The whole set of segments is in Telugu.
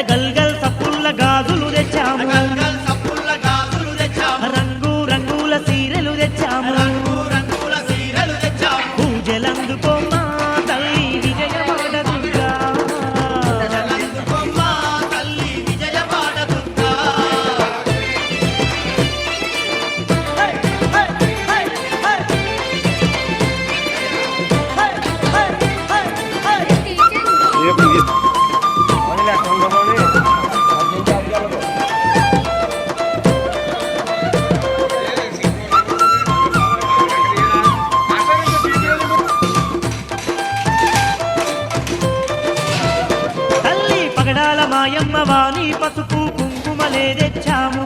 గల్గల్ సప్పుల్ల గాజులు తెచ్చాము, గల్గల్ సప్పుల్ల గాజులు తెచ్చాము, రంగు రంగుల సీరెలు తెచ్చాము, రంగు రంగుల సీరలు తెచ్చాము. పూజలందుకోమా తల్లి విజయవాడ దుర్గా, పూజలందుకోమ్మా తల్లి విజయవాడ దుర్గా. తల్లి పగడాల మాయమ్మ వాణి పసుపు కుంకుమలే తెచ్చాము,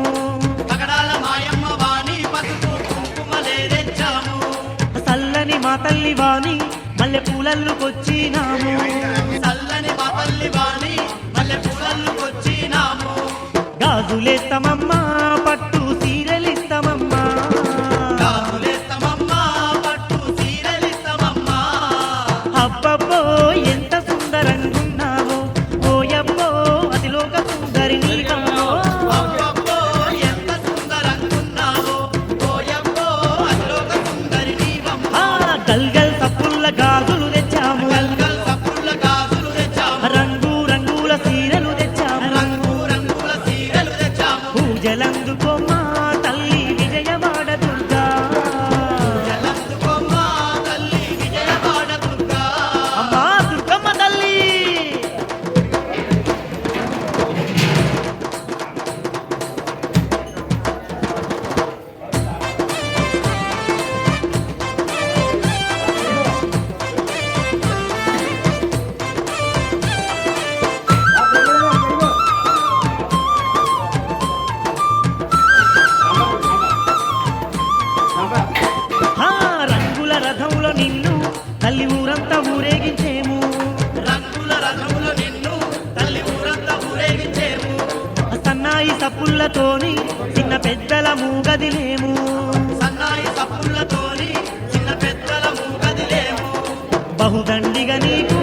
పగడాల మాయమ్మ వాణి పసుపు కుంకుమలే తెచ్చాము, చల్లని మా తల్లి వాణి మల్లె పూలల్లుకొచ్చినాము, చల్లని మా తల్లి వాణి మల్లె పూలల్లుకొచ్చినాము. గాజులేత్తమమ్మా పట్టు సీరెలిస్తమమ్మా, గాజులేస్తమమ్మా పట్టు సీరలిస్తమమ్మా. అబ్బబ్బో ఎంత సుందరంగున్నావో, ఓయబ్బో అతిలోక సుందరి నీకమ్మో. అబ్బబ్బో ఎంత సుందరంగున్నావో, ఓయబ్బో అతిలోక సుందరి నీవమ్మా. గల్గల్ సప్పుల్ల గాజులు తెచ్చాము, గల్గల్ సప్పుల్ల గాజులు తెచ్చాము, రంగు రంగుల సీరెలు తెచ్చాము, రంగు రంగుల సీరలు తెచ్చాము. పూజలందుకోమా తల్లి విజయవాడ దుర్గా, జలందుకోమ్మా తల్లి విజయవాడ దుర్గా. అమ్మా దుర్గమ్మ తల్లి. రంగుల రథంలో నిన్ను తల్లి ఊరంతా ఊరేగించేము, రంగుల రథములో నిన్ను తల్లి ఊరంతా ఊరేగించేము, సన్నాయి సప్పుల్లతోని చిన్న పెద్దల మూగదిలేము, సన్నాయి సప్పులతోని చిన్న పెద్దల మూగదిలేము. బహుదండిగా నీకు